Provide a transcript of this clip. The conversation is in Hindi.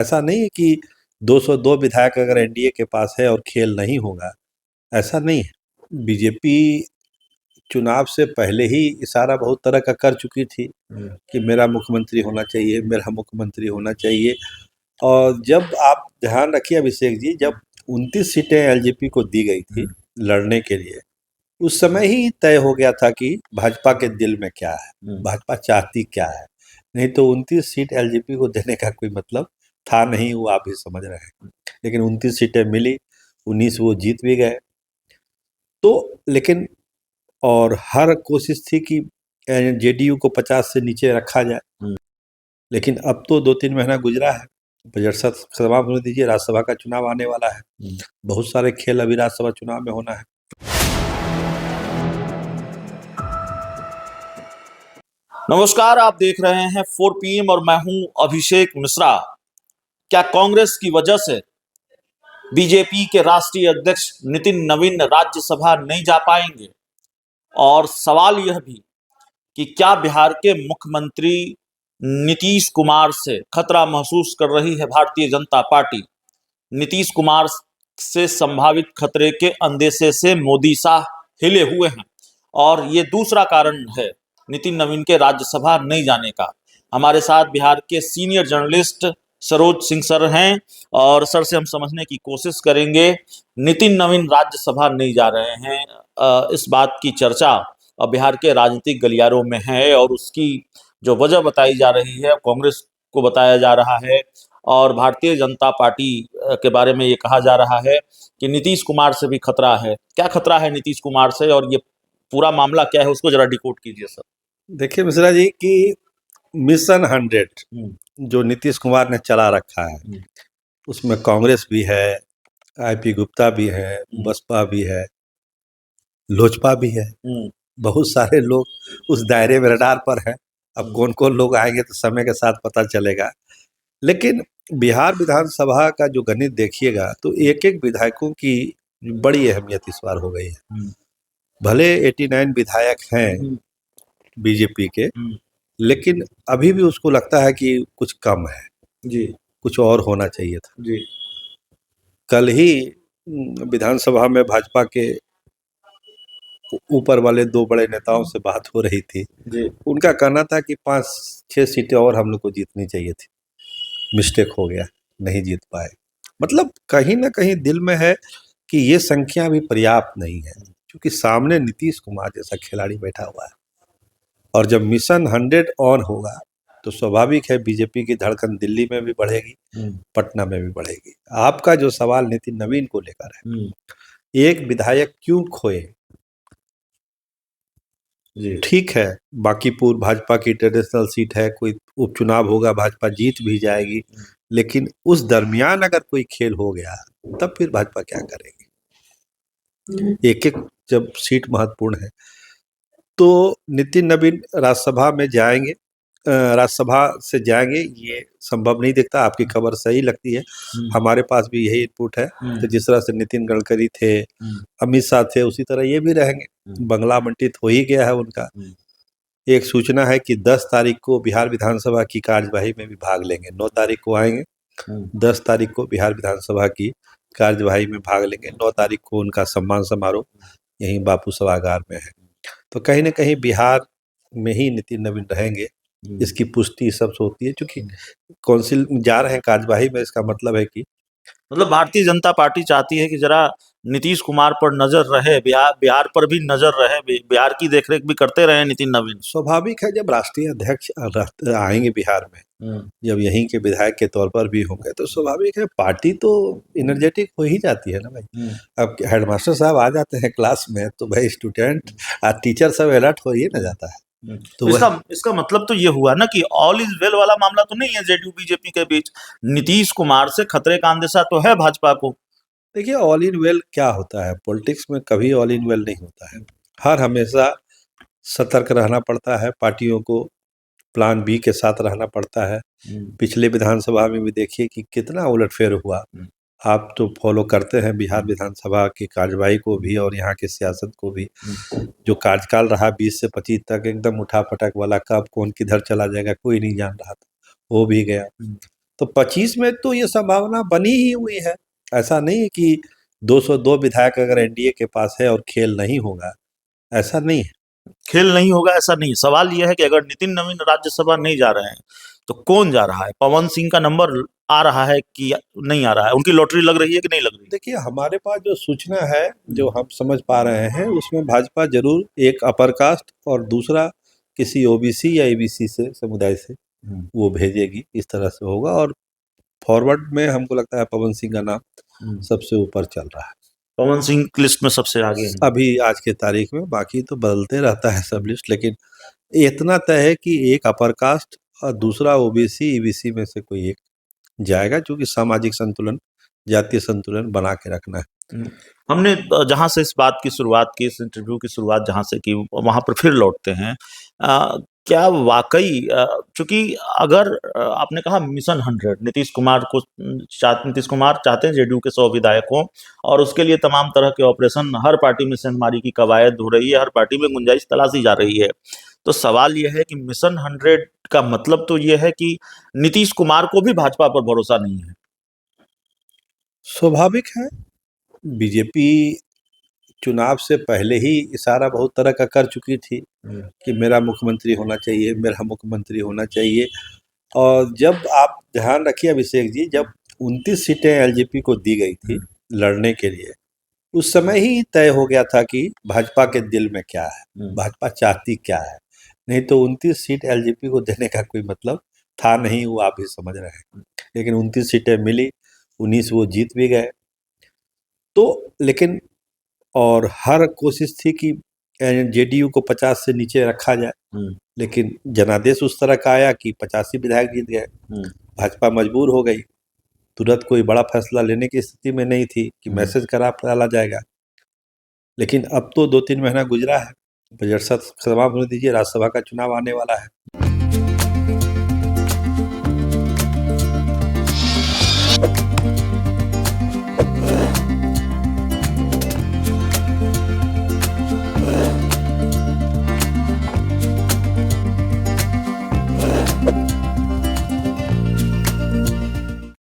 ऐसा नहीं है कि 202 विधायक अगर एनडीए के पास है और खेल नहीं होगा, ऐसा नहीं है। बीजेपी चुनाव से पहले ही इशारा बहुत तरह का कर चुकी थी कि मेरा मुख्यमंत्री होना चाहिए, मेरा मुख्यमंत्री होना चाहिए। और जब आप ध्यान रखिए अभिषेक जी, जब 29 सीटें एलजेपी को दी गई थी लड़ने के लिए, उस समय ही तय हो गया था कि भाजपा के दिल में क्या है, भाजपा चाहती क्या है। नहीं तो 29 सीट एलजेपी को देने का कोई मतलब था नहीं, वो आप भी समझ रहे हैं। लेकिन 29 सीटें मिली, 19 वो जीत भी गए। तो लेकिन और हर कोशिश थी कि जेडीयू को 50 से नीचे रखा जाए। लेकिन अब तो 2-3 महीना गुजरा है, बजट सत्र समाप्त होने दीजिए, राज्यसभा का चुनाव आने वाला है। बहुत सारे खेल अभी राज्यसभा चुनाव में होना है। नमस्कार, आप देख रहे हैं 4 PM और मैं हूं अभिषेक मिश्रा। क्या कांग्रेस की वजह से बीजेपी के राष्ट्रीय अध्यक्ष नितिन नवीन राज्यसभा नहीं जा पाएंगे? और सवाल यह भी कि क्या बिहार के मुख्यमंत्री नीतीश कुमार से खतरा महसूस कर रही है भारतीय जनता पार्टी? नीतीश कुमार से संभावित खतरे के अंदेशे से मोदी शाह हिले हुए हैं और ये दूसरा कारण है नितिन नवीन के राज्यसभा नहीं जाने का। हमारे साथ बिहार के senior journalist Saroj Singh sir हैं और सर से हम समझने की कोशिश करेंगे नितिन नवीन राज्यसभा नहीं जा रहे हैं। इस बात की चर्चा बिहार के राजनीतिक गलियारों में है और उसकी जो वजह बताई जा रही है कांग्रेस को बताया जा रहा है और भारतीय जनता पार्टी के बारे में ये कहा जा रहा है कि नीतीश कुमार से भी खतरा है। क्या खतरा है नीतीश कुमार से और ये पूरा मामला क्या है, उसको जरा डिकोड कीजिए सर। देखिए मिश्रा जी कि मिशन 100 जो नीतीश कुमार ने चला रखा है, उसमें कांग्रेस भी है, आईपी गुप्ता भी है, बसपा भी है, लोजपा भी है। बहुत सारे लोग उस दायरे में रडार पर हैं। अब कौन कौन लोग आएंगे तो समय के साथ पता चलेगा। लेकिन बिहार विधानसभा का जो गणित देखिएगा तो एक एक विधायकों की बड़ी अहमियत इस बार हो गई है। भले 89 विधायक हैं बीजेपी के, लेकिन अभी भी उसको लगता है कि कुछ कम है जी, कुछ और होना चाहिए था जी। कल ही विधानसभा में भाजपा के ऊपर वाले 2 बड़े नेताओं से बात हो रही थी जी। उनका कहना था कि 5-6 सीटें और हम लोग को जीतनी चाहिए थी, मिस्टेक हो गया, नहीं जीत पाए। मतलब कहीं ना कहीं दिल में है कि ये संख्या भी पर्याप्त नहीं है, क्योंकि सामने नीतीश कुमार जैसा खिलाड़ी बैठा हुआ है। और जब मिशन 100 ऑन होगा तो स्वाभाविक है बीजेपी की धड़कन दिल्ली में भी बढ़ेगी, पटना में भी बढ़ेगी। आपका जो सवाल नितिन नवीन को लेकर है, एक विधायक क्यों खोए, ठीक है, बांकीपुर भाजपा की ट्रेडिशनल सीट है, कोई उपचुनाव होगा भाजपा जीत भी जाएगी, लेकिन उस दरमियान अगर कोई खेल हो गया तब फिर भाजपा क्या करेगी? एक एक जब सीट महत्वपूर्ण है तो नितिन नवीन राज्यसभा में जाएंगे, राज्यसभा से जाएंगे ये संभव नहीं दिखता। आपकी खबर सही लगती है, हमारे पास भी यही इनपुट है। तो जिस तरह से नितिन गडकरी थे, अमित शाह थे, उसी तरह ये भी रहेंगे। बंगला मंडित हो ही गया है उनका। एक सूचना है कि 10 तारीख को बिहार विधानसभा की कार्यवाही में भी भाग लेंगे। 9 तारीख को आएंगे, 10 तारीख को बिहार विधानसभा की कार्यवाही में भाग लेंगे। 9 तारीख को उनका सम्मान समारोह यहीं बापू सभागार में है। तो कहीं ना कहीं बिहार में ही नितिन नवीन रहेंगे, इसकी पुष्टि सब होती है। क्योंकि काउंसिल जा रहे हैं कार्यवाही में, इसका मतलब है कि भारतीय जनता पार्टी चाहती है कि जरा नीतीश कुमार पर नजर रहे, बिहार पर भी नजर रहे, बिहार की देखरेख भी करते रहे नितिन नवीन। स्वाभाविक है, जब राष्ट्रीय अध्यक्ष आएंगे बिहार में, जब यहीं के विधायक के तौर पर भी होंगे, तो स्वाभाविक है पार्टी तो एनर्जेटिक हो ही जाती है ना भाई। अब हेडमास्टर साहब आ जाते हैं क्लास में तो भाई स्टूडेंट टीचर सब अलर्ट हो ही ना जाता है। तो इसका मतलब तो ये हुआ ना कि ऑल इज वेल वाला मामला तो नहीं है जेडीयू बीजेपी के बीच। नीतीश कुमार से खतरे का अंदेशा तो है भाजपा को। देखिए, ऑल इन वेल क्या होता है, पॉलिटिक्स में कभी ऑल इन वेल नहीं होता है। हर हमेशा सतर्क रहना पड़ता है, पार्टियों को प्लान बी के साथ रहना पड़ता है। पिछले विधानसभा में भी देखिए कि कितना उलटफेर हुआ। आप तो फॉलो करते हैं बिहार विधानसभा की कार्यवाही को भी और यहाँ की सियासत को भी। जो कार्यकाल रहा 20 से 25 तक, एकदम उठापटक वाला, कब कौन किधर चला जाएगा कोई नहीं जान रहा था, हो भी गया। तो 25 में तो ये संभावना बनी ही हुई है। ऐसा नहीं है कि 202 विधायक अगर एनडीए के पास है और खेल नहीं होगा, ऐसा नहीं है। खेल नहीं होगा ऐसा नहीं। सवाल यह है कि अगर नितिन नवीन राज्यसभा नहीं जा रहे हैं तो कौन जा रहा है? पवन सिंह का नंबर आ रहा है कि नहीं आ रहा है? उनकी लॉटरी लग रही है कि नहीं लग रही? देखिए, हमारे पास जो सूचना है, जो हम समझ पा रहे हैं, उसमें भाजपा जरूर एक अपर कास्ट और दूसरा किसी ओबीसी या एबीसी से समुदाय से वो भेजेगी, इस तरह से होगा। और फॉरवर्ड में हमको लगता है पवन सिंह का नाम सबसे ऊपर चल रहा है। पवन सिंह की लिस्ट में सबसे आगे है अभी आज के तारीख में। बाकी तो बदलते रहता है सब लिस्ट, लेकिन इतना तय है कि एक अपर कास्ट और दूसरा ओबीसी ईबीसी में से कोई एक जाएगा, क्योंकि सामाजिक संतुलन, जातीय संतुलन बना के रखना है। हमने जहां से इस बात की शुरुआत की, इस इंटरव्यू की शुरुआत जहां से की, वहां पर फिर लौटते हैं। क्या वाकई, चूंकि अगर आपने कहा मिशन 100, नीतीश कुमार चाहते हैं जेडीयू के 100 विधायक हों और उसके लिए तमाम तरह के ऑपरेशन, हर पार्टी में सेंधमारी की कवायद हो रही है, हर पार्टी में गुंजाइश तलाशी जा रही है। तो सवाल यह है कि मिशन 100 का मतलब तो यह है कि नीतीश कुमार को भी भाजपा पर भरोसा नहीं है। स्वाभाविक है। बीजेपी चुनाव से पहले ही इशारा बहुत तरह का कर चुकी थी कि मेरा मुख्यमंत्री होना चाहिए, मेरा मुख्यमंत्री होना चाहिए। और जब आप ध्यान रखिए अभिषेक जी, जब 29 सीटें एलजेपी को दी गई थी लड़ने के लिए, उस समय ही तय हो गया था कि भाजपा के दिल में क्या है, भाजपा चाहती क्या है। नहीं तो 29 सीट एलजेपी को देने का कोई मतलब था नहीं, वो आप भी समझ रहे हैं। लेकिन 29 सीटें मिली, 19 वो जीत भी गए। तो लेकिन और हर कोशिश थी कि जेडीयू को 50 से नीचे रखा जाए, लेकिन जनादेश उस तरह का आया कि 85 विधायक जीत गए। भाजपा मजबूर हो गई, तुरंत कोई बड़ा फैसला लेने की स्थिति में नहीं थी कि मैसेज करा डाला जाएगा। लेकिन अब तो 2-3 महीना गुजरा है, बजट सत्र समाप्त होने दीजिए, राज्यसभा का चुनाव आने वाला है।